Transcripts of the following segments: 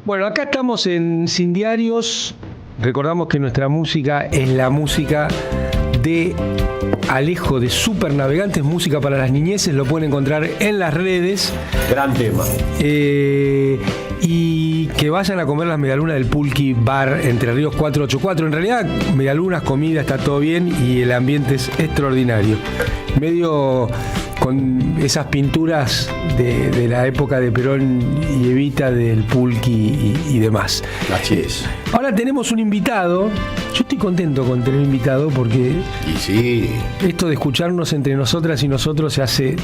Bueno, acá estamos en Sin Diarios. Recordamos que nuestra música es la música de Alejo de Supernavegantes, música para las niñeces. Lo pueden encontrar en las redes. Gran tema. Y que vayan a comer las medialunas del Pulqui Bar Entre Ríos 484. En realidad, medialunas, comida, está todo bien y el ambiente es extraordinario. Medio con esas pinturas de la época de Perón y Evita, del Pulqui y demás. Así es. Ahora tenemos un invitado. Yo estoy contento con tener un invitado porque Y sí. esto de escucharnos entre nosotras y nosotros se hace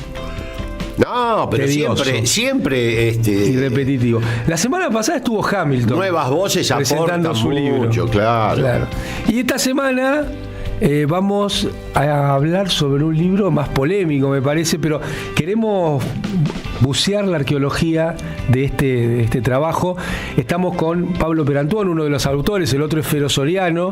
No, pero tedioso siempre y repetitivo. La semana pasada estuvo Hamilton. nuevas voces presentando aportan su libro. mucho, claro. Y esta semana vamos a hablar sobre un libro más polémico, me parece, pero queremos bucear la arqueología de este trabajo. Estamos con Pablo Perantón, uno de los autores, el otro es Fero Soriano.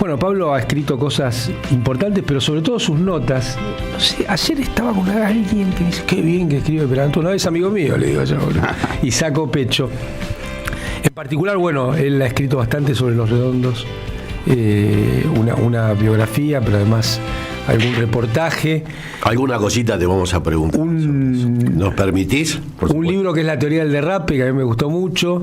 Bueno, Pablo ha escrito cosas importantes, pero sobre todo sus notas. No sé, ayer estaba con alguien que dice, qué bien que escribe Perantón. No, es amigo mío, le digo yo, y saco pecho. En particular, bueno, él ha escrito bastante sobre los redondos, una biografía, pero además algún reportaje. Alguna cosita te vamos a preguntar. ¿Nos permitís? Un libro que es La teoría del derrape, que a mí me gustó mucho.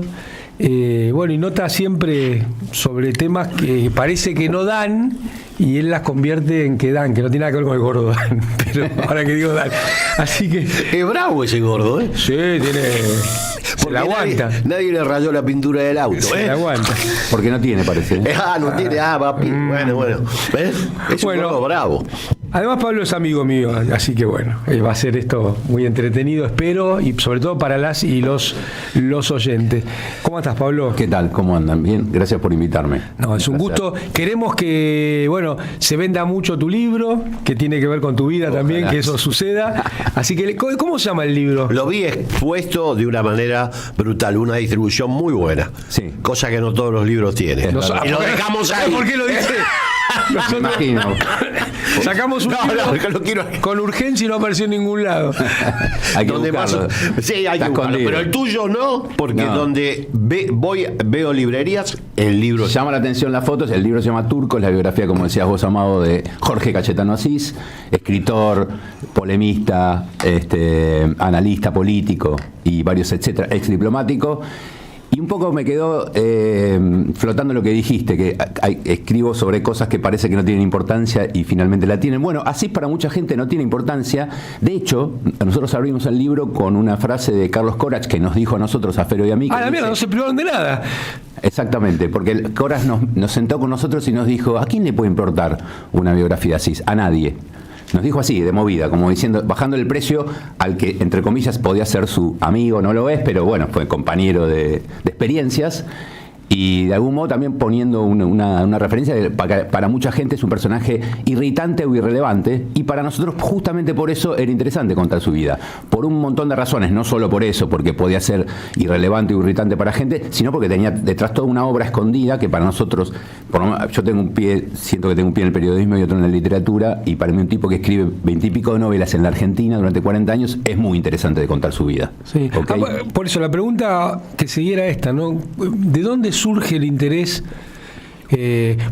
Bueno, y nota siempre sobre temas que parece que no dan y él las convierte en que dan, que no tiene nada que ver con el gordo Dan, pero ahora que digo dan. Así que Es bravo ese gordo, ¿eh? sí, se la aguanta. Nadie le rayó la pintura del auto, Se ¿eh? la aguanta. Porque no tiene, parece. No tiene. Papi. Bueno. ¿Ves? Es un Bueno. gordo bravo. Además, Pablo es amigo mío, así que bueno, va a ser esto muy entretenido, espero, y sobre todo para las y los oyentes. ¿Cómo estás, Pablo? ¿Qué tal? ¿Cómo andan? Bien, gracias por invitarme. No, es un gusto. Queremos que, bueno, se venda mucho tu libro, que tiene que ver con tu vida también, que eso suceda. Así que, ¿cómo se llama el libro? Lo vi expuesto de una manera brutal, una distribución muy buena. Sí. Cosa que no todos los libros tienen. Es verdad. Y lo dejamos ahí. ¿Por qué lo dice? Me Nosotros imagino. sacamos un libro lo quiero. con urgencia y no apareció en ningún lado. Hay que Donde buscarlo. sí, hay Está que buscarlo. escondido. Pero el tuyo no, porque No. donde veo librerías, el libro. Llama la atención las fotos. El libro se llama Turcos, la biografía, como decías vos, Amado, de Jorge Cayetano Asís, escritor, polemista, analista político y varios etcétera, ex diplomático. Y un poco me quedó flotando lo que dijiste, que escribo sobre cosas que parece que no tienen importancia y finalmente la tienen. Bueno, así para mucha gente no tiene importancia. De hecho, nosotros abrimos el libro con una frase de Carlos Corach que nos dijo a nosotros, a Fero y a mí. Ah, la mierda, no se privaron de nada. Exactamente, porque Corach nos sentó con nosotros y nos dijo, ¿a quién le puede importar una biografía de Asís? A nadie. Nos dijo así, de movida, como diciendo, bajando el precio al que, entre comillas, podía ser su amigo, no lo es, pero bueno, fue compañero de experiencias. Y de algún modo también poniendo una referencia de, para mucha gente es un personaje irritante o irrelevante, y para nosotros justamente por eso era interesante contar su vida, por un montón de razones, no solo por eso, porque podía ser irrelevante o irritante para gente, sino porque tenía detrás toda una obra escondida que para nosotros, yo tengo un pie, siento que tengo un pie en el periodismo y otro en la literatura, y para mí un tipo que escribe 20 y pico de novelas en la Argentina durante 40 años es muy interesante de contar su vida. Sí. ¿Okay? Por eso la pregunta que siguiera esta, ¿no? ¿De dónde surge el interés?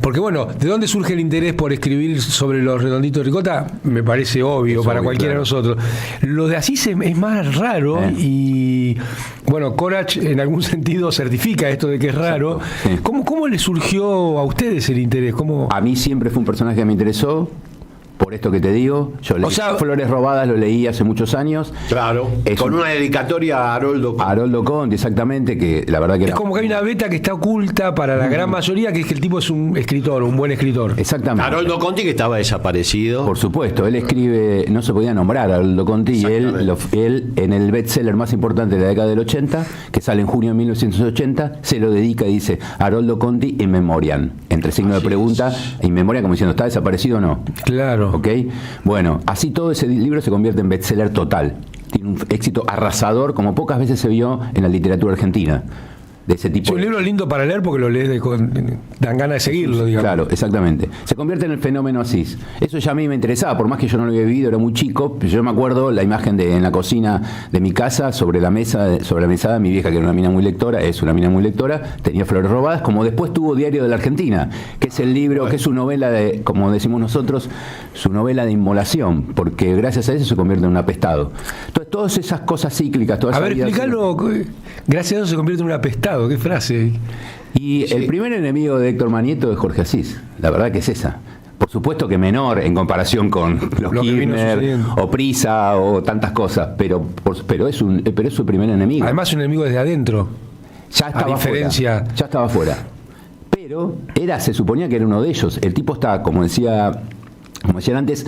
Porque bueno, ¿de dónde surge el interés por escribir sobre los redonditos de ricota? Me parece obvio Es para obvio, cualquiera claro. de nosotros. Lo de Asís es más raro y bueno, Corach en algún sentido certifica esto de que es raro. Sí. ¿Cómo le surgió a ustedes el interés? A mí siempre fue un personaje que me interesó. Por esto que te digo, yo leí Flores Robadas, lo leí hace muchos años. Claro, con una dedicatoria a Haroldo Conti. Haroldo Conti, exactamente, que la verdad que Es como que hay una beta que está oculta para la gran mayoría, que es que el tipo es un escritor, un buen escritor. Exactamente. Haroldo Conti, que estaba desaparecido. Por supuesto, él escribe, no se podía nombrar a Haroldo Conti, y él en el bestseller más importante de la década del 80, que sale en junio de 1980, se lo dedica y dice Haroldo Conti in memoriam, entre signo de pregunta, in memoriam, como diciendo, ¿está desaparecido o no? Claro. ¿Ok? Bueno, así todo ese libro se convierte en bestseller total. Tiene un éxito arrasador como pocas veces se vio en la literatura argentina. de ese tipo. Es un libro lindo para leer porque lo lees dan ganas de seguirlo, digamos. Claro, exactamente. Se convierte en el fenómeno Asís. Eso ya a mí me interesaba, por más que yo no lo había vivido, era muy chico. Yo me acuerdo la imagen en la cocina de mi casa, sobre la mesada, mi vieja, que era una mina muy lectora, es una mina muy lectora, tenía Flores Robadas, como después tuvo Diario de la Argentina, que es el libro, que es su novela de, como decimos nosotros, su novela de inmolación, porque gracias a eso se convierte en un apestado. Entonces, todas esas cosas cíclicas, todas esas vidas. Explícalo. Gracias a eso se convierte en un apestado. ¿Qué frase? Y el primer enemigo de Héctor Manieto es Jorge Asís. La verdad que es esa. Por supuesto que menor en comparación con los Kirchner o Prisa o tantas cosas, pero es su primer enemigo. Además es un enemigo desde adentro. Ya estaba fuera. Ya estaba fuera. Pero se suponía que era uno de ellos. El tipo está, como decían antes,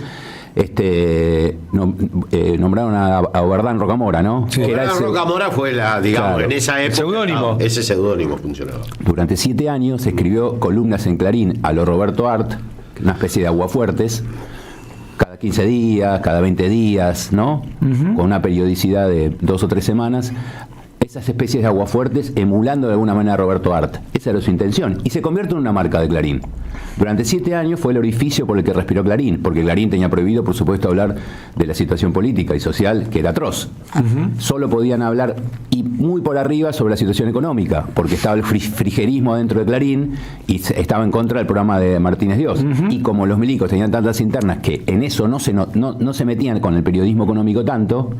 nombraron a Oberdán Rocamora, ¿no? Sí. Oberdán Rocamora fue digamos, en esa época. Seudónimo. Ese seudónimo funcionaba. Durante 7 años escribió columnas en Clarín a lo Roberto Art, una especie de aguafuertes, cada 15 días, cada 20 días, ¿no? Con una periodicidad de 2 o 3 semanas. Esas especies de aguafuertes emulando de alguna manera a Roberto Art. Esa era su intención. Y se convierte en una marca de Clarín. Durante 7 años fue el orificio por el que respiró Clarín, porque Clarín tenía prohibido, por supuesto, hablar de la situación política y social, que era atroz. Solo podían hablar, y muy por arriba, sobre la situación económica, porque estaba el frigerismo dentro de Clarín y estaba en contra del programa de Martínez Dios. Y como los milicos tenían tantas internas que en eso no se metían con el periodismo económico tanto,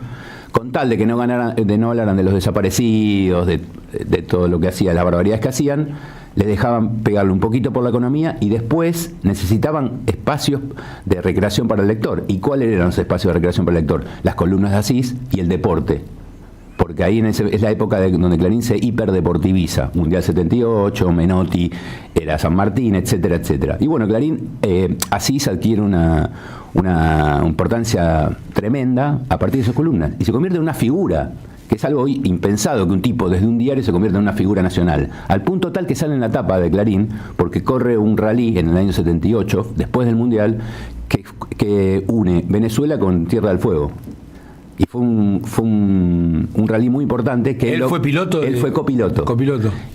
con tal de que no hablaran de los desaparecidos, de todo lo que hacía, las barbaridades que hacían, les dejaban pegarle un poquito por la economía y después necesitaban espacios de recreación para el lector. ¿Y cuáles eran los espacios de recreación para el lector? Las columnas de Asís y el deporte. Porque ahí es la época donde Clarín se hiperdeportiviza. Mundial 78, Menotti, era San Martín, etcétera, etcétera. Y bueno, Clarín, Asís adquiere una importancia tremenda a partir de sus columnas. Y se convierte en una figura, que es algo hoy impensado, que un tipo desde un diario se convierta en una figura nacional. Al punto tal que sale en la tapa de Clarín, porque corre un rally en el año 78, después del Mundial, que une Venezuela con Tierra del Fuego. Y fue un rally muy importante. Que él fue piloto. Él fue copiloto.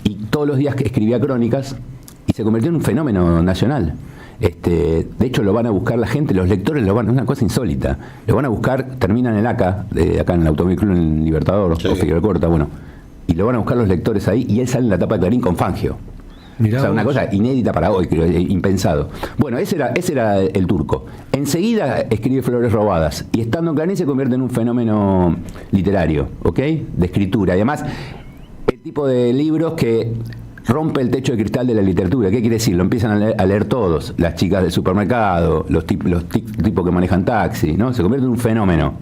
Y todos los días que escribía crónicas y se convirtió en un fenómeno nacional. De hecho lo van a buscar la gente, los lectores es una cosa insólita. Lo van a buscar, terminan en el acá en el Automóvil Club en Libertador, o Figueroa Corta, y lo van a buscar los lectores ahí y él sale en la tapa de Clarín con Fangio. Mirá, o sea, una cosa inédita para hoy, creo, impensado. Bueno, ese era el turco. Enseguida escribe Flores Robadas y estando en Clarín se convierte en un fenómeno literario, ¿ok? De escritura. Además, el tipo de libros que rompe el techo de cristal de la literatura. ¿Qué quiere decir? Lo empiezan a leer todos. Las chicas del supermercado, los tipos que manejan taxi, ¿no? Se convierte en un fenómeno.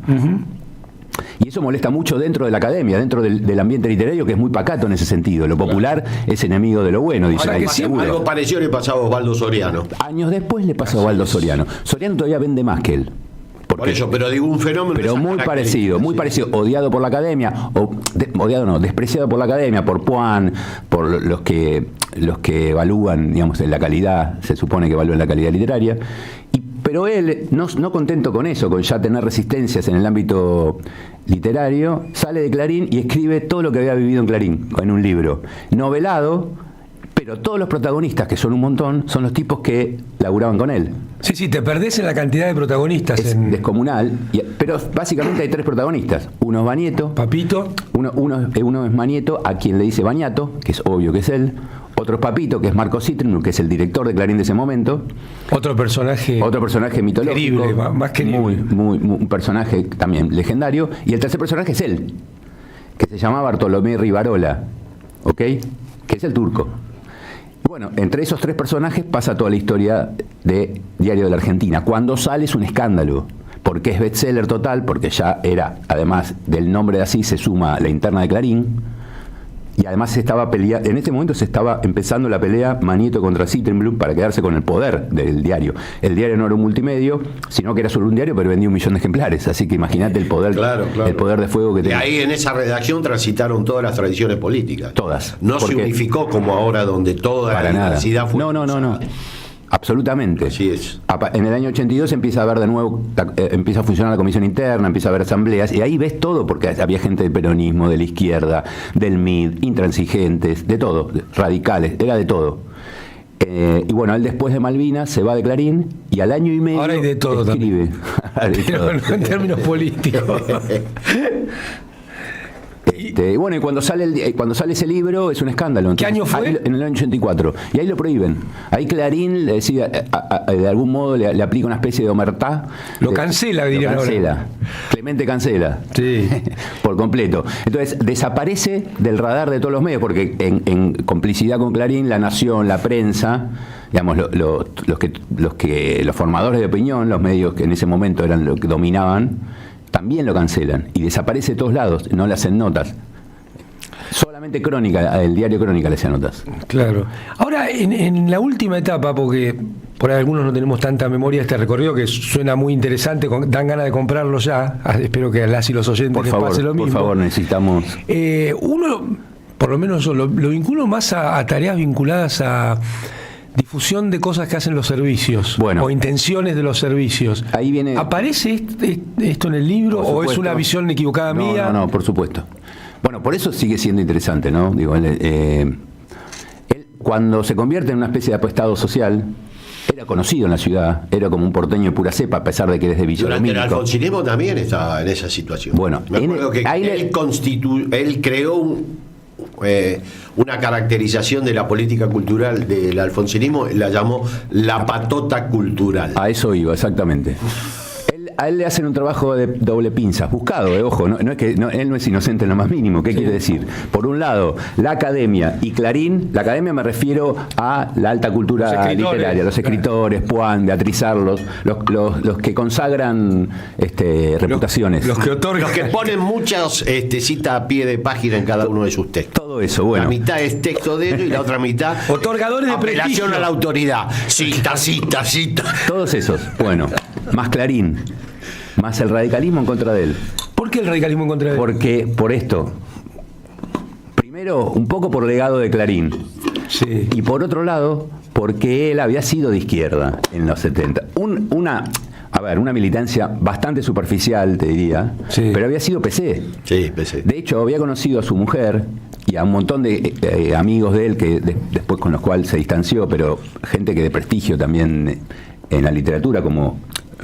Y eso molesta mucho dentro de la academia, dentro del ambiente literario, que es muy pacato en ese sentido. Lo popular es enemigo de lo bueno, dice. Ahora, algo parecido le pasaba a Osvaldo Soriano. Años después le pasó a Osvaldo Soriano. Soriano todavía vende más que él. Por eso, pero digo un fenómeno. Pero muy parecido, odiado por la academia, despreciado por la academia, por Puan, por los que evalúan, digamos, la calidad, se supone que evalúan la calidad literaria. Pero él, no contento con eso, con ya tener resistencias en el ámbito literario, sale de Clarín y escribe todo lo que había vivido en Clarín, en un libro novelado, pero todos los protagonistas, que son un montón, son los tipos que laburaban con él. Sí, te perdés en la cantidad de protagonistas. Es descomunal, pero básicamente hay 3 protagonistas. Uno es Banieto. Papito. Uno es Manieto, a quien le dice Bañato, que es obvio que es él. Otro es Papito, que es Marco Citrin, que es el director de Clarín de ese momento. Otro personaje mitológico. Querible, más querible. Un personaje también legendario. Y el tercer personaje es él, que se llama Bartolomé Rivarola, ¿ok? Que es el turco. Bueno, entre esos 3 personajes pasa toda la historia de Diario de la Argentina. Cuando sale es un escándalo, porque es bestseller total, porque ya era, además del nombre de Asís, se suma la interna de Clarín. Y además en este momento se estaba empezando la pelea Manieto contra Citrinblum para quedarse con el poder del diario. El diario no era un multimedio, sino que era solo un diario, pero vendía 1 millón de ejemplares. Así que imagínate el poder, el poder de fuego que tenía. De ahí en esa redacción transitaron todas las tradiciones políticas. Todas. No se unificó como ahora, donde toda la diversidad fue. No. Absolutamente. Así es. En el año 82 empieza a haber de nuevo, empieza a funcionar la comisión interna, empieza a haber asambleas, y ahí ves todo, porque había gente del peronismo, de la izquierda, del MID, intransigentes, de todo, radicales, era de todo. Y bueno, él después de Malvinas se va de Clarín y al año y medio ahora hay de todo escribe. Pero no en términos políticos. Bueno, y cuando sale ese libro es un escándalo. ¿Qué año fue? En el año 84. Y ahí lo prohíben. Ahí Clarín le decía, de algún modo le aplica una especie de omertá. Lo cancela, dirían ahora. Cancela. Clemente cancela. Sí. Por completo. Entonces, desaparece del radar de todos los medios, porque en complicidad con Clarín, La Nación, la prensa, digamos, los formadores de opinión, los medios que en ese momento eran los que dominaban, también lo cancelan y desaparece de todos lados, no le hacen notas. Solamente Crónica, el diario Crónica le hacía notas. Claro. Ahora, en la última etapa, porque por ahí algunos no tenemos tanta memoria de este recorrido, que suena muy interesante, dan ganas de comprarlo ya. Espero que a las y los oyentes les pase lo mismo. Por favor, necesitamos... Uno, por lo menos yo, lo vinculo más a tareas vinculadas a difusión de cosas que hacen los servicios, bueno, o intenciones de los servicios. Ahí viene. ¿Aparece esto en el libro o es una visión equivocada mía? No, por supuesto. Bueno, por eso sigue siendo interesante, ¿no? Digo, él, cuando se convierte en una especie de apostado social, era conocido en la ciudad, era como un porteño de pura cepa, a pesar de que eres de Villa Durante Domínico. el alfonsinismo también estaba en esa situación. Bueno, me acuerdo que él creó una caracterización de la política cultural del alfonsinismo, la llamó la patota cultural. A eso iba, exactamente. A él le hacen un trabajo de doble pinza, buscado, ojo, no es que él no es inocente en lo más mínimo. ¿Qué quiere decir? Por un lado, la academia y Clarín. La academia me refiero a la alta cultura literaria, los escritores, Puan, Beatriz Arlos, los que consagran reputaciones. Los que otorgan. Los que ponen muchas citas a pie de página en cada uno de sus textos. Todo eso, bueno. La mitad es texto de ellos y la otra mitad otorgadores de prestigio. Apelación a la autoridad. Cita. Todos esos, bueno, más Clarín, más el radicalismo en contra de él. ¿Por qué el radicalismo en contra de él? Porque, por esto, primero, un poco por legado de Clarín. Sí. Y por otro lado, porque él había sido de izquierda en los 70. Una militancia bastante superficial, te diría, sí, pero había sido PC. Sí, PC. De hecho, había conocido a su mujer y a un montón de amigos de él, que después con los cuales se distanció, pero gente que de prestigio también en la literatura, como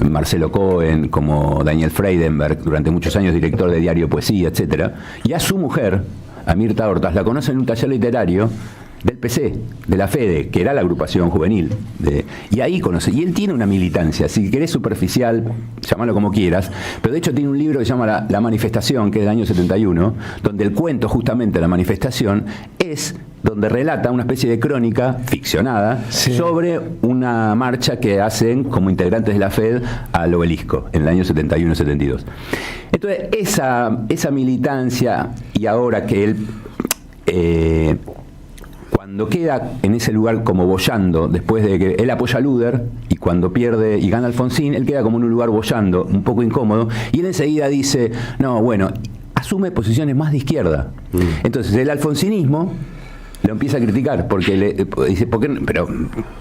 Marcelo Cohen, como Daniel Freidenberg, durante muchos años director de Diario Poesía, etcétera. Y a su mujer, a Mirta Hortas, la conoce en un taller literario del PC, de la FEDE, que era la agrupación juvenil. Y ahí conoce. Y él tiene una militancia, si querés superficial, llamalo como quieras, pero de hecho tiene un libro que se llama La Manifestación, que es del año 71, donde el cuento justamente de la manifestación es donde relata una especie de crónica ficcionada, sí, sobre una marcha que hacen como integrantes de la FED al Obelisco en el año 71-72. Entonces, esa militancia, y ahora que él cuando queda en ese lugar como boyando, después de que él apoya a Luder, y cuando pierde y gana Alfonsín, él queda como en un lugar boyando, un poco incómodo, y él enseguida dice, no, bueno, asume posiciones más de izquierda. Entonces, el alfonsinismo lo empieza a criticar, porque le dice, ¿por qué no? Pero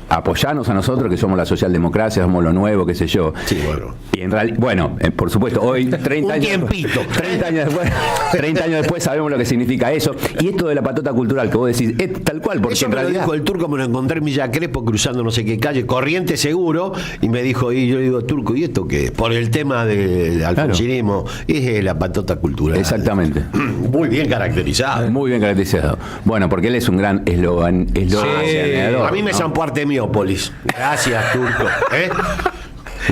apoyanos a nosotros, que somos la socialdemocracia, somos lo nuevo, qué sé yo. Sí, bueno. Y en realidad, bueno, por supuesto, hoy, 30 años, 30 años después sabemos lo que significa eso. Y esto de la patota cultural que vos decís, es tal cual, porque eso en me realidad... lo dijo el Turco, me lo encontré en Villa Crespo cruzando no sé qué calle, Corriente seguro, y me dijo, y yo le digo, Turco, ¿y esto qué? Por el tema del alfonsinismo, es la patota cultural. Exactamente. Muy bien caracterizado. Muy bien caracterizado. Bueno, porque él es un gran eslogan. Sí, a mí me zampó Artemiópolis. Gracias, Turco.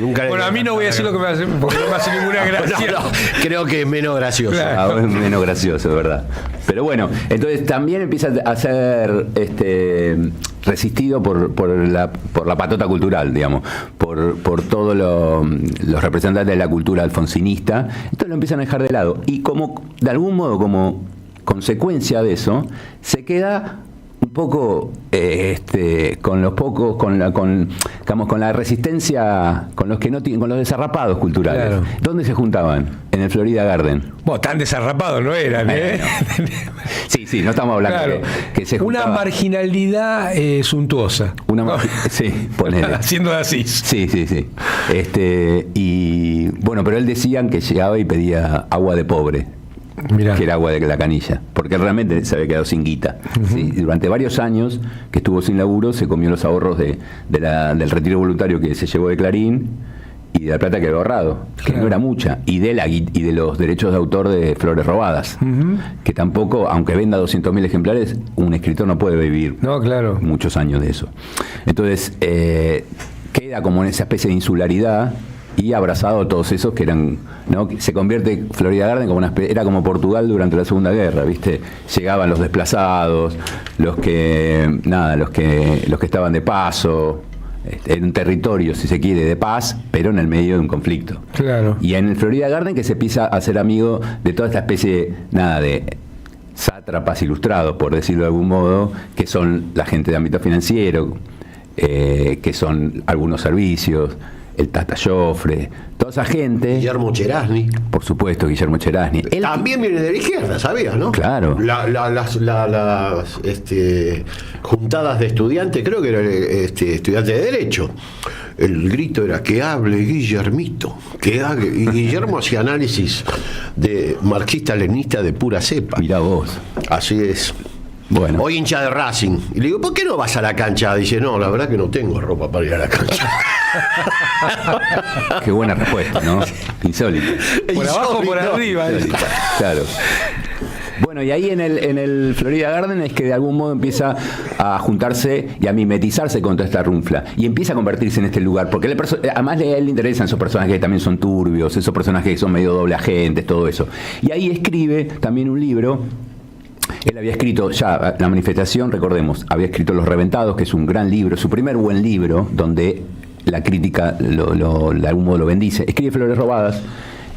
Nunca bueno, a mí no voy a decir lo que me hace, porque no me hace ninguna gracia. No, creo que es menos gracioso. Claro. Es menos gracioso, ¿verdad? Pero bueno, entonces también empieza a ser resistido por la patota cultural, digamos, por todos los representantes de la cultura alfonsinista. Entonces lo empiezan a dejar de lado. Y como, de algún modo, como consecuencia de eso, se queda un poco con los pocos, con la resistencia, con los que no tienen, con los desarrapados culturales. Claro. ¿Dónde se juntaban? En el Florida Garden. Bueno, tan desarrapados no eran, ¿eh? Sí, no estamos hablando claro. que se juntaba. Una marginalidad suntuosa. Sí, ponele. Haciendo de Asís. Sí. Y bueno, pero él decían que llegaba y pedía agua de pobre. Mirá. Que era agua de la canilla, porque realmente se había quedado sin guita. ¿Sí? Durante varios años que estuvo sin laburo, se comió los ahorros del retiro voluntario que se llevó de Clarín y de la plata que había ahorrado, que no era mucha, y de los derechos de autor de Flores Robadas, que tampoco, aunque venda 200.000 ejemplares, un escritor no puede vivir muchos años de eso. Entonces, queda como en esa especie de insularidad y abrazado a todos esos que eran, ¿no? Se convierte Florida Garden como era como Portugal durante la Segunda Guerra, ¿viste? Llegaban los desplazados, los que estaban de paso, en un territorio, si se quiere, de paz, pero en el medio de un conflicto. Claro. Y en el Florida Garden que se empieza a ser amigo de toda esta especie, de sátrapas ilustrados, por decirlo de algún modo, que son la gente de ámbito financiero, que son algunos servicios, el Tata Joffre, toda esa gente. Guillermo Cherasny. Por supuesto, Guillermo Cherasny. También viene de la izquierda, ¿sabías, no? Claro. Las juntadas de estudiantes, creo que era estudiante de Derecho. El grito era que hable Guillermito. Y Guillermo hacía análisis de marxista-leninista de pura cepa. Mirá vos. Así es. Bueno. Hoy hincha de Racing. Y le digo, ¿por qué no vas a la cancha? Dice, no, la verdad que no tengo ropa para ir a la cancha. Qué buena respuesta, ¿no? Insólito. Por abajo o por arriba. Claro. Bueno, y ahí en el Florida Garden es que de algún modo empieza a juntarse y a mimetizarse con toda esta runfla. Y empieza a convertirse en este lugar. Porque además a él le interesan esos personajes que también son turbios, esos personajes que son medio doble agentes, todo eso. Y ahí escribe también un libro. Él había escrito ya La Manifestación, recordemos, había escrito Los Reventados, que es un gran libro, su primer buen libro, donde la crítica de algún modo lo bendice. Escribe Flores Robadas,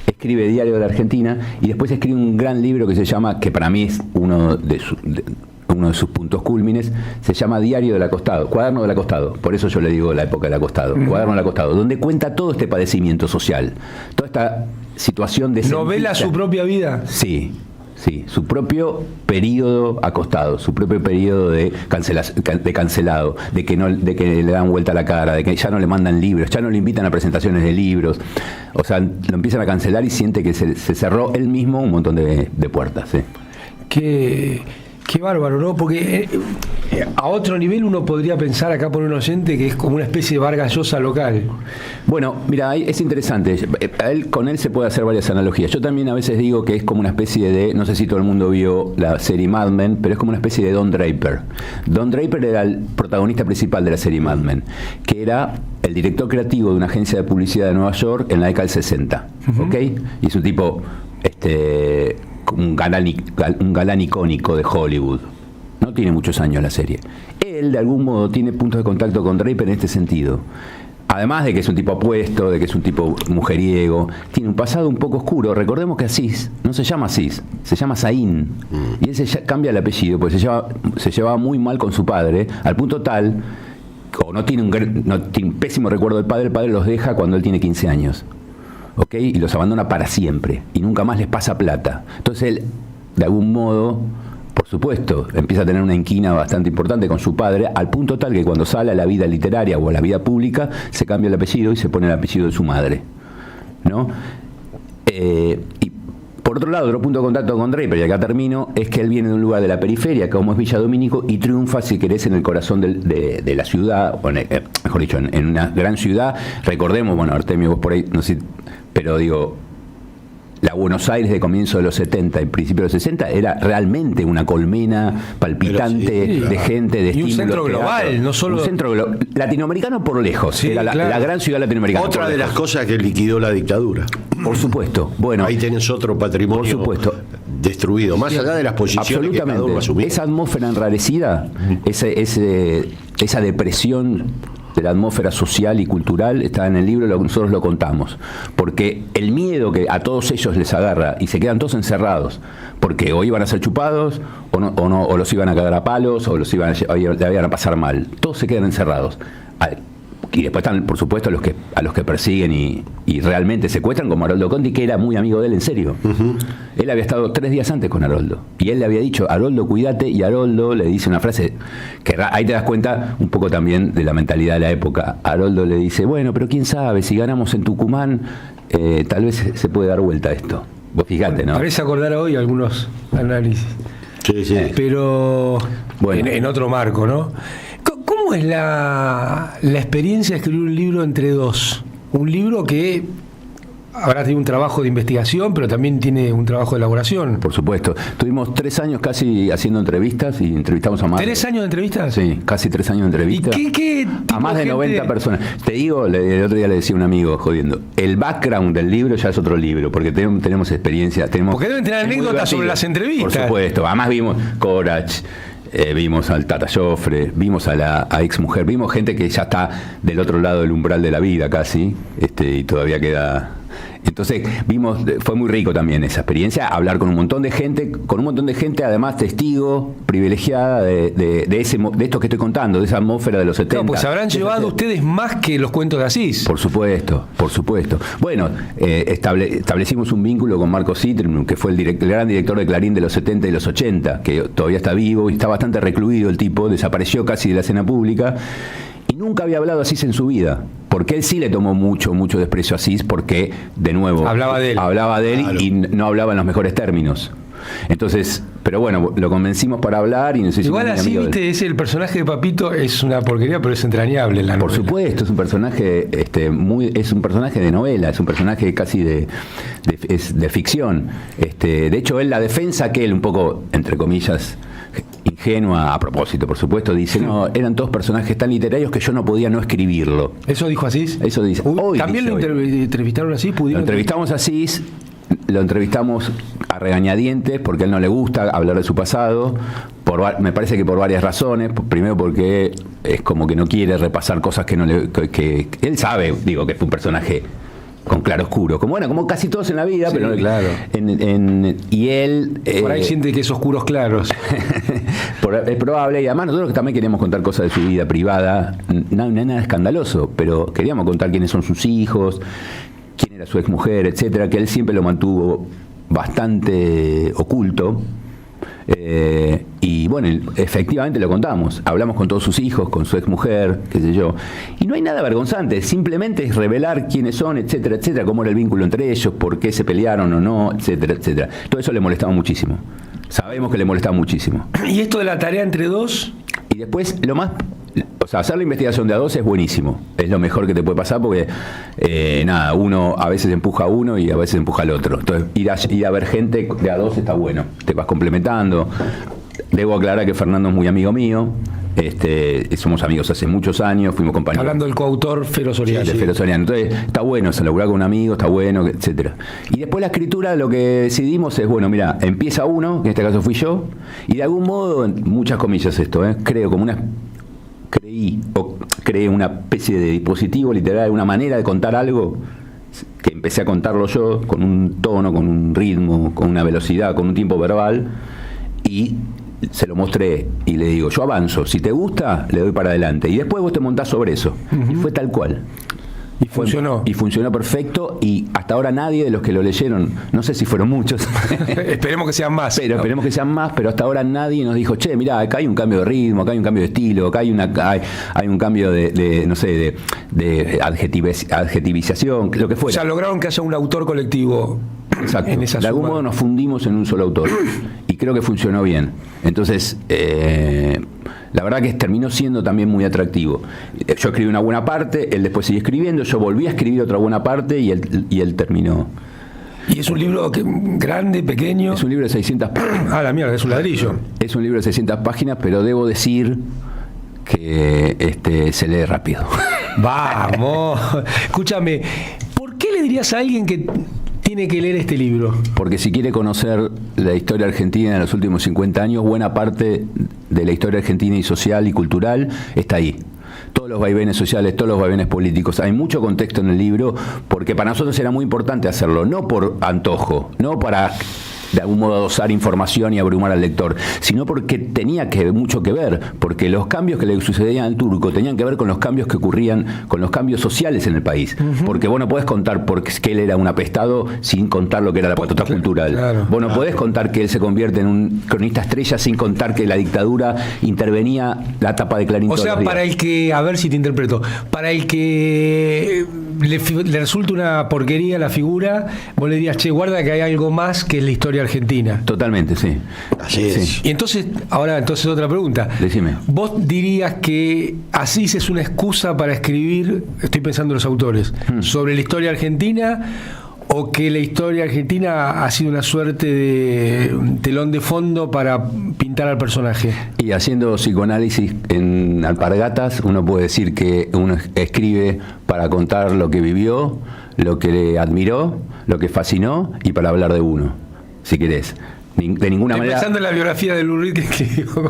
escribe Diario de la Argentina, y después escribe un gran libro que se llama, que para mí es uno de sus puntos cúlmines, se llama Diario del Acostado, Cuaderno del Acostado, por eso yo le digo la época del acostado, Cuaderno del Acostado, donde cuenta todo este padecimiento social, toda esta situación de... ¿Novela su propia vida? Sí, su propio periodo acostado, su propio periodo de cancelado, de que le dan vuelta la cara, de que ya no le mandan libros, ya no le invitan a presentaciones de libros, o sea, lo empiezan a cancelar y siente que se cerró él mismo un montón de puertas. ¿Sí? Qué bárbaro, ¿no? Porque a otro nivel uno podría pensar acá por un oyente que es como una especie de Vargas Llosa local. Bueno, mira, es interesante. Con él se puede hacer varias analogías. Yo también a veces digo que es como una especie de, no sé si todo el mundo vio la serie Mad Men, pero es como una especie de Don Draper. Don Draper era el protagonista principal de la serie Mad Men, que era el director creativo de una agencia de publicidad de Nueva York en la década del 60. ¿Ok? Y es un tipo... un galán icónico de Hollywood. No tiene muchos años la serie. Él, de algún modo, tiene puntos de contacto con Draper en este sentido. Además de que es un tipo apuesto, de que es un tipo mujeriego, tiene un pasado un poco oscuro. Recordemos que Asís no se llama Asís, se llama Saín. Y él cambia el apellido, porque se llevaba muy mal con su padre, al punto tal, o no tiene un pésimo recuerdo del padre, el padre los deja cuando él tiene 15 años. ¿Ok? Y los abandona para siempre y nunca más les pasa plata. Entonces él, de algún modo, por supuesto, empieza a tener una inquina bastante importante con su padre, al punto tal que cuando sale a la vida literaria o a la vida pública se cambia el apellido y se pone el apellido de su madre, ¿no? Y por otro lado, otro punto de contacto con Draper, y acá termino, es que él viene de un lugar de la periferia, como es Villa Domínico, y triunfa, si querés, en el corazón de la ciudad, o mejor dicho, en una gran ciudad. Recordemos, bueno, Artemio, vos por ahí, no sé, pero digo, la Buenos Aires de comienzo de los 70 y principios de los 60 era realmente una colmena palpitante de gente, de estímulos. Y un centro global, no solo... Un centro latinoamericano por lejos, era la gran ciudad latinoamericana. Otra de las cosas que liquidó la dictadura. Por supuesto. Bueno, ahí tenés otro patrimonio, por supuesto, destruido, más allá de las posiciones que cada uno asumió. Esa atmósfera enrarecida, esa depresión de la atmósfera social y cultural está en el libro, nosotros lo contamos. Porque el miedo que a todos ellos les agarra y se quedan todos encerrados, porque o iban a ser chupados, o los iban a cagar a palos, o le iban a pasar mal. Todos se quedan encerrados. Y después están, por supuesto, a los que persiguen y realmente secuestran, como Haroldo Conti, que era muy amigo de él, en serio. Él había estado 3 días antes con Haroldo. Y él le había dicho, Haroldo, cuídate, y Haroldo le dice una frase que ahí te das cuenta un poco también de la mentalidad de la época. Haroldo le dice, bueno, pero quién sabe, si ganamos en Tucumán, tal vez se puede dar vuelta a esto. Vos fijate, ¿no? Parece acordar hoy algunos análisis. Sí. Pero bueno, en otro marco, ¿no? ¿Cómo es la experiencia de escribir un libro entre dos? Un libro que habrá tenido un trabajo de investigación, pero también tiene un trabajo de elaboración. Por supuesto. Tuvimos 3 años casi haciendo entrevistas y entrevistamos a más. ¿3 años de entrevistas? Sí, casi 3 años de entrevistas. ¿Y qué a más de 90 personas. Te digo, el otro día le decía a un amigo, jodiendo, el background del libro ya es otro libro, porque tenemos experiencia. Porque deben tener anécdotas sobre las entrevistas. Por supuesto. Además vimos Corach. Vimos al Tata Joffre, vimos a la ex mujer, vimos gente que ya está del otro lado del umbral de la vida casi, y todavía queda. Entonces fue muy rico también esa experiencia, hablar con un montón de gente, además testigo, privilegiada de esto que estoy contando, de esa atmósfera de los 70. No, pues habrán llevado ustedes más que los cuentos de Asís. Por supuesto. Bueno, establecimos un vínculo con Marco Citrin, que fue el gran director de Clarín de los 70 y los 80, que todavía está vivo y está bastante recluido el tipo, desapareció casi de la escena pública. Y nunca había hablado a Asís en su vida, porque él sí le tomó mucho desprecio a Asís, porque, de nuevo, hablaba de él claro. Y no hablaba en los mejores términos. Entonces, pero bueno, lo convencimos para hablar y nos hicimos igual así, viste, es el personaje de Papito, es una porquería, pero es entrañable en la novela. Por supuesto, es un personaje es un personaje de novela, es un personaje casi de ficción. De hecho, él, la defensa que él un poco, entre comillas, ingenua, a propósito, por supuesto, dice, no, eran todos personajes tan literarios que yo no podía no escribirlo. ¿Eso dijo Asís? Eso dice. ¿También lo entrevistaron así? Lo entrevistamos a Asís, lo entrevistamos a regañadientes porque a él no le gusta hablar de su pasado, me parece que por varias razones. Primero porque es como que no quiere repasar cosas que él sabe, que fue un personaje con claroscuro, como casi todos en la vida, sí, pero claro. Y él por ahí siente que es oscuros claros. Es probable, y además nosotros también queríamos contar cosas de su vida privada, nada escandaloso, pero queríamos contar quiénes son sus hijos, quién era su exmujer, etcétera, que él siempre lo mantuvo bastante oculto. Y bueno, efectivamente lo contamos. Hablamos con todos sus hijos, con su exmujer, qué sé yo. Y no hay nada vergonzante, simplemente es revelar quiénes son, etcétera, etcétera, cómo era el vínculo entre ellos, por qué se pelearon o no, etcétera, etcétera. Todo eso le molestaba muchísimo. Sabemos que le molestaba muchísimo. ¿Y esto de la tarea entre dos? Y después, hacer la investigación de a dos es buenísimo. Es lo mejor que te puede pasar porque, uno a veces empuja a uno y a veces empuja al otro. Entonces, ir a ver gente de a dos está bueno. Te vas complementando. Debo aclarar que Fernando es muy amigo mío. Somos amigos hace muchos años, fuimos compañeros. Hablando del coautor Fero Soriano. Sí, de Fero Soriano. Entonces, está bueno, se laburar con un amigo, está bueno, etcétera. Y después la escritura, lo que decidimos es, bueno, mira, empieza uno, que en este caso fui yo, y de algún modo, en muchas comillas esto, creé una especie de dispositivo literal, una manera de contar algo que empecé a contarlo yo con un tono, con un ritmo, con una velocidad, con un tiempo verbal, y se lo mostré y le digo, yo avanzo, si te gusta, le doy para adelante, y después vos te montás sobre eso. Uh-huh. Y fue tal cual. Y funcionó. Y funcionó perfecto, y hasta ahora nadie de los que lo leyeron, no sé si fueron muchos. Esperemos que sean más. Esperemos que sean más, pero hasta ahora nadie nos dijo, che, mirá, acá hay un cambio de ritmo, acá hay un cambio de estilo, acá hay un cambio de adjetivización, lo que fuera. O sea, lograron que haya un autor colectivo. Exacto. En esa de algún modo nos fundimos en un solo autor. Y creo que funcionó bien. Entonces, la verdad que terminó siendo también muy atractivo. Yo escribí una buena parte, él después siguió escribiendo, yo volví a escribir otra buena parte y él terminó. ¿Y es un libro grande, pequeño? Es un libro de 600 páginas. Ah, la mierda, es un ladrillo. Es un libro de 600 páginas, pero debo decir que se lee rápido. Vamos. Escúchame, ¿por qué le dirías a alguien que tiene que leer este libro? Porque si quiere conocer la historia argentina de los últimos 50 años, buena parte de la historia argentina y social y cultural está ahí. todos los vaivenes sociales, todos los vaivenes políticos. Hay mucho contexto en el libro, porque para nosotros era muy importante hacerlo, no por antojo, no para de algún modo dosar información y abrumar al lector, sino porque tenía mucho que ver, porque los cambios que le sucedían al turco tenían que ver con los cambios que ocurrían, con los cambios sociales en el país. Porque vos no podés contar que él era un apestado sin contar lo que era la patota cultural. Claro. Vos no podés contar que él se convierte en un cronista estrella sin contar que la dictadura intervenía la tapa de Clarín. O sea, para el que, a ver si te interpreto, para el que le resulta una porquería la figura, vos le dirías, che, guarda que hay algo más que es la historia argentina. Totalmente, sí. Así es. Sí. Y entonces otra pregunta. Decime. ¿Vos dirías que Asís es una excusa para escribir, estoy pensando en los autores, sobre la historia argentina, o que la historia argentina ha sido una suerte de telón de fondo para pintar al personaje? Y haciendo psicoanálisis en alpargatas, uno puede decir que uno escribe para contar lo que vivió, lo que le admiró, lo que fascinó y para hablar de uno, si querés. De ninguna manera. Pensando en la biografía de Lou Reed que escribió.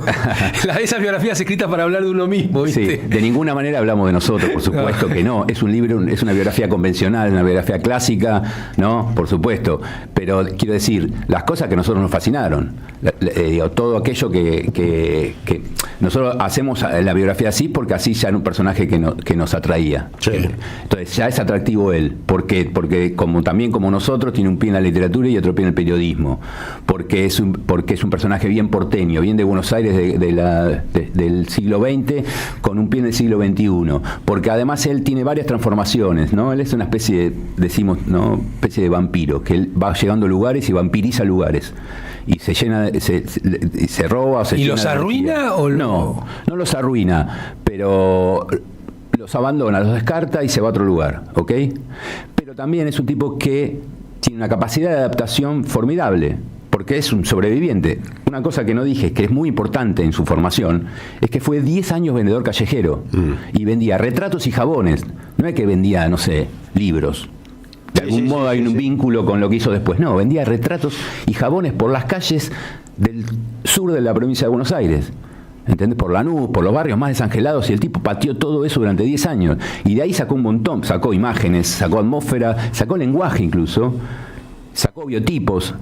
Esas biografías escritas para hablar de uno mismo, ¿viste? Sí, de ninguna manera hablamos de nosotros, por supuesto que no. Es un libro, es una biografía convencional, una biografía clásica, ¿no? Por supuesto. Pero quiero decir, las cosas que a nosotros nos fascinaron, todo aquello que nosotros hacemos en la biografía así, porque así ya era un personaje que nos atraía. Sí. Entonces ya es atractivo él. ¿Por qué? Porque también como nosotros tiene un pie en la literatura y otro pie en el periodismo. Porque es un personaje bien porteño, bien de Buenos Aires del siglo XX, con un pie en el siglo XXI. Porque además él tiene varias transformaciones, ¿no? Él es una especie especie de vampiro, que él va llegando a lugares y vampiriza lugares. Y se llena, se roba o se llena. ¿Y los arruina o no los arruina, pero los abandona, los descarta y se va a otro lugar, ¿ok? Pero también es un tipo que tiene una capacidad de adaptación formidable, porque es un sobreviviente. Una cosa que no dije, que es muy importante en su formación, es que fue 10 años vendedor callejero y vendía retratos y jabones. No es que vendía, no sé, libros. De algún modo hay un vínculo con lo que hizo después. No, vendía retratos y jabones por las calles del sur de la provincia de Buenos Aires. ¿Entendés? Por Lanús, por los barrios más desangelados, y el tipo pateó todo eso durante 10 años. Y de ahí sacó un montón, sacó imágenes, sacó atmósfera, sacó lenguaje incluso, sacó biotipos.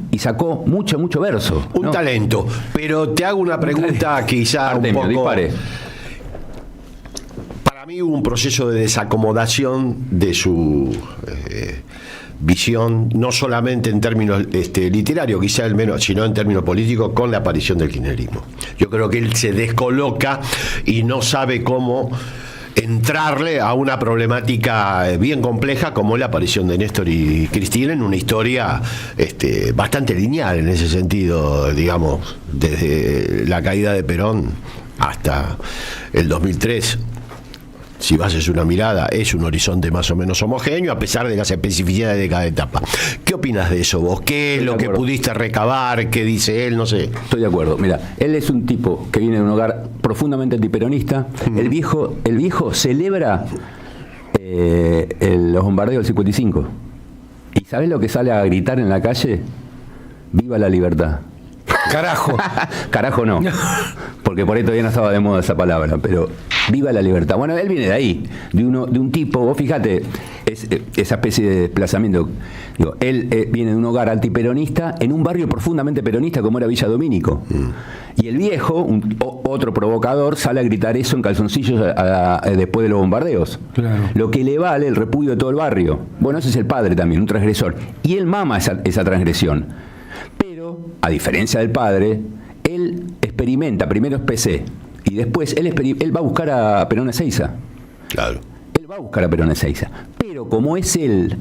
Y sacó mucho verso. Un talento. Pero te hago una pregunta quizá Artemio, un poco. dispare. Para mí hubo un proceso de desacomodación de su visión, no solamente en términos literarios, quizá el menos, sino en términos políticos, con la aparición del kirchnerismo. Yo creo que él se descoloca y no sabe cómo entrarle a una problemática bien compleja como la aparición de Néstor y Cristina en una historia bastante lineal en ese sentido, digamos, desde la caída de Perón hasta el 2003. Si haces una mirada, es un horizonte más o menos homogéneo, a pesar de las especificidades de cada etapa. ¿Qué opinas de eso vos? ¿Qué es lo que pudiste recabar? ¿Qué dice él? No sé. Estoy de acuerdo. Mira, él es un tipo que viene de un hogar profundamente antiperonista. El viejo celebra los bombardeos del 55. ¿Y sabés lo que sale a gritar en la calle? ¡Viva la libertad! Carajo. Carajo no, porque por ahí todavía no estaba de moda esa palabra, pero viva la libertad. Bueno, él viene de ahí, de un tipo, vos fíjate, esa especie de desplazamiento. Digo, él viene de un hogar antiperonista en un barrio profundamente peronista como era Villa Domínico. Y el viejo, otro provocador, sale a gritar eso en calzoncillos después de los bombardeos. Claro. Lo que le vale el repudio de todo el barrio. Bueno, ese es el padre también, un transgresor. Y él mama esa transgresión. A diferencia del padre, él experimenta, primero es PC, y después él va a buscar a Perón Ezeiza. Claro. Él va a buscar a Perón Ezeiza. Pero como es él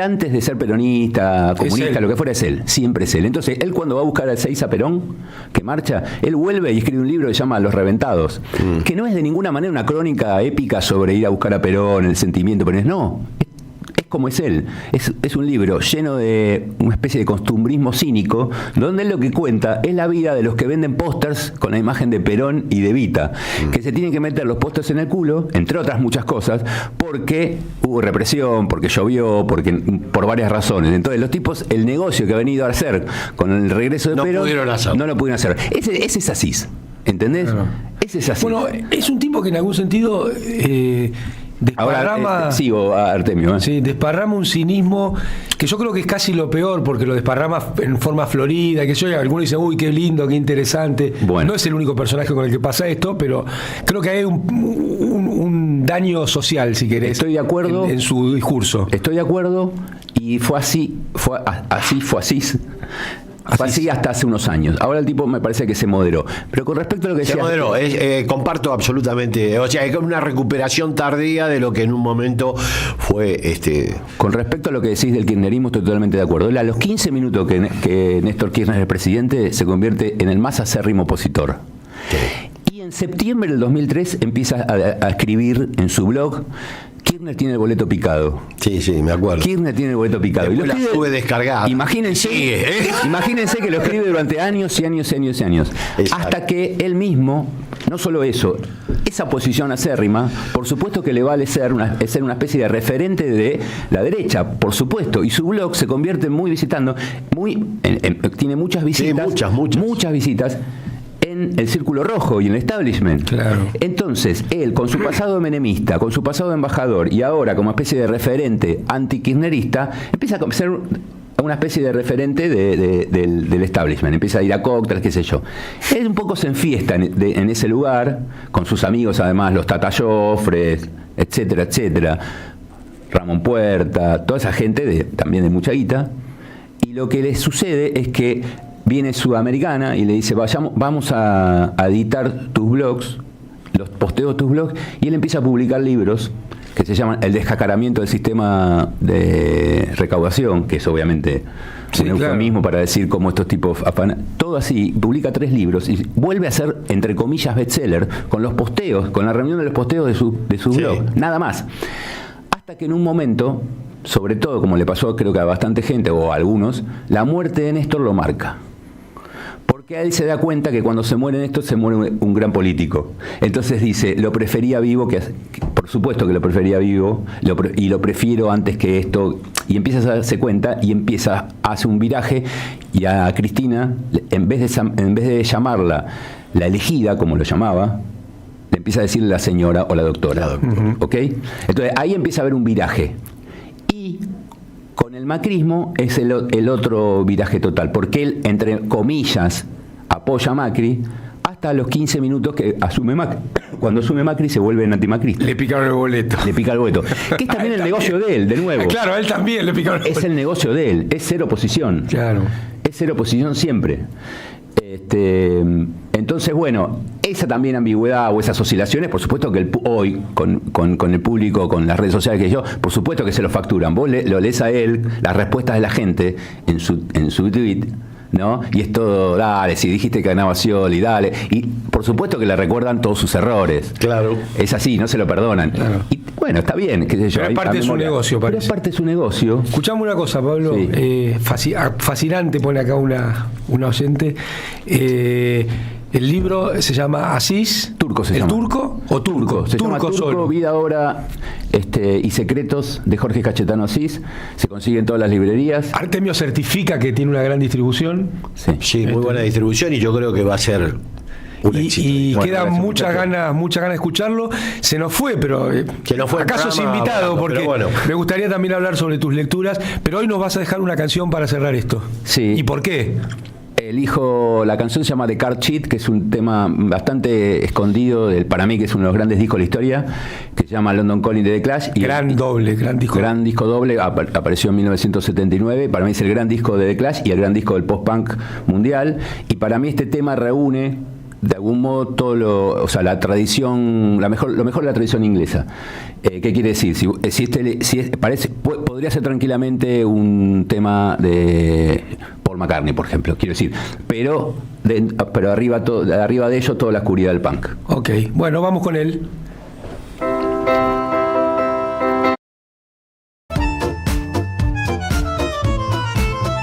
antes de ser peronista, comunista, lo que fuera, es él, siempre es él. Entonces, él cuando va a buscar a Ezeiza Perón, que marcha, él vuelve y escribe un libro que se llama Los Reventados, que no es de ninguna manera una crónica épica sobre ir a buscar a Perón, el sentimiento, pero no. Como es él, es un libro lleno de una especie de costumbrismo cínico, donde él lo que cuenta es la vida de los que venden pósters con la imagen de Perón y de Evita, que se tienen que meter los pósters en el culo, entre otras muchas cosas, porque hubo represión, porque llovió, por varias razones. Entonces los tipos, el negocio que ha venido a hacer con el regreso de Perón, no lo pudieron hacer. Ese es Asís. ¿Entendés? Claro. Ese es así. Bueno, es un tipo que en algún sentido desparrama. Ahora sigo a Artemio. Sí, desparrama un cinismo que yo creo que es casi lo peor, porque lo desparrama en forma florida, que yo, algunos dicen, uy, qué lindo, qué interesante. Bueno. No es el único personaje con el que pasa esto, pero creo que hay un daño social, si querés. Estoy de acuerdo en su discurso. Estoy de acuerdo, y fue así hasta hace unos años. Ahora el tipo me parece que se moderó. Pero con respecto a lo que Se decía... moderó, comparto absolutamente. O sea, es una recuperación tardía de lo que en un momento fue... Con respecto a lo que decís del kirchnerismo, estoy totalmente de acuerdo. Él, a los 15 minutos que Néstor Kirchner es presidente, se convierte en el más acérrimo opositor. Sí. Y en septiembre del 2003 empieza a escribir en su blog: Kirchner tiene el boleto picado. Sí, me acuerdo. Kirchner tiene el boleto picado. Después la sube descargada. Imagínense que lo escribe durante años y años y años y años. Exacto. Hasta que él mismo, no solo eso, esa posición acérrima, por supuesto que le vale ser una especie de referente de la derecha, por supuesto. Y su blog se convierte tiene muchas visitas. Sí, muchas visitas en el Círculo Rojo y en el establishment. Claro. Entonces, él, con su pasado menemista, con su pasado embajador y ahora como especie de referente anti-kirchnerista, empieza a ser una especie de referente del establishment. Empieza a ir a cócteles, qué sé yo. Él un poco se enfiesta en ese lugar, con sus amigos, además, los Tata Joffres, etcétera, etcétera. Ramón Puerta, toda esa gente también de mucha guita. Y lo que le sucede es que viene Sudamericana y le dice, vamos a editar tus blogs, los posteos de tus blogs, y él empieza a publicar libros que se llaman El descacaramiento del sistema de recaudación, que es obviamente un eufemismo para decir cómo estos tipos afanan. Todo así, publica 3 libros y vuelve a ser, entre comillas, bestseller, con los posteos, con la reunión de los posteos de su blog, nada más. Hasta que en un momento, sobre todo como le pasó creo que a bastante gente o a algunos, la muerte de Néstor lo marca. Porque a él se da cuenta que cuando se muere Néstor se muere un gran político. Entonces dice, lo prefería vivo, por supuesto que lo prefería vivo, y lo prefiero antes que esto. Y empieza a darse cuenta y hace un viraje, y a Cristina, en vez de llamarla la elegida, como lo llamaba, le empieza a decir la señora o la doctora. ¿Ok? Entonces ahí empieza a haber un viraje. Y con el macrismo es el otro viraje total, porque él, entre comillas, apoya a Macri hasta los 15 minutos que asume Macri. Cuando asume Macri se vuelve antimacrista. Le picaron el boleto. Le pica el boleto. Que es también el negocio de él, de nuevo. Claro, a él también le picaron el boleto. Es el negocio de él, es ser oposición. Claro. Es ser oposición siempre. Entonces, bueno, esa también ambigüedad o esas oscilaciones, por supuesto que hoy, con el público, con las redes sociales que por supuesto que se lo facturan. Vos lo lees a él, las respuestas de la gente en su tweet, ¿no? Y es todo, dale, si dijiste que ganaba Scioli, dale. Y por supuesto que le recuerdan todos sus errores. Claro. Es así, no se lo perdonan. Claro. Y bueno, está bien, qué sé yo. Pero es parte de su negocio, Pero parece. es parte de su negocio. Escuchame una cosa, Pablo. Sí. Fascinante, pone acá una oyente. El libro se llama Asís. Turco se ¿El llama. Turco o Turco? Se llama Turco, solo. Vida, Obra y Secretos de Jorge Cachetano Asís. Se consigue en todas las librerías. Artemio certifica que tiene una gran distribución. Sí, muy buena distribución, y yo creo que va a ser un éxito. Y Bueno, quedan gracias, muchas ganas de escucharlo. Se nos fue, pero Se nos fue el acaso es programa invitado, volando, porque pero bueno. me gustaría también hablar sobre tus lecturas, pero hoy nos vas a dejar una canción para cerrar esto. Sí. ¿Y por qué? La canción se llama The Card Cheat, que es un tema bastante escondido, para mí que es uno de los grandes discos de la historia, que se llama London Calling de The Clash. Gran disco. Gran disco doble, apareció en 1979, para mí es el gran disco de The Clash y el gran disco del post-punk mundial, y para mí este tema reúne de algún modo la tradición, lo mejor de la tradición inglesa. ¿Qué quiere decir? Podría ser tranquilamente un tema de Paul McCartney, por ejemplo, quiero decir, pero arriba de ello toda la oscuridad del punk. Ok, bueno, vamos con él.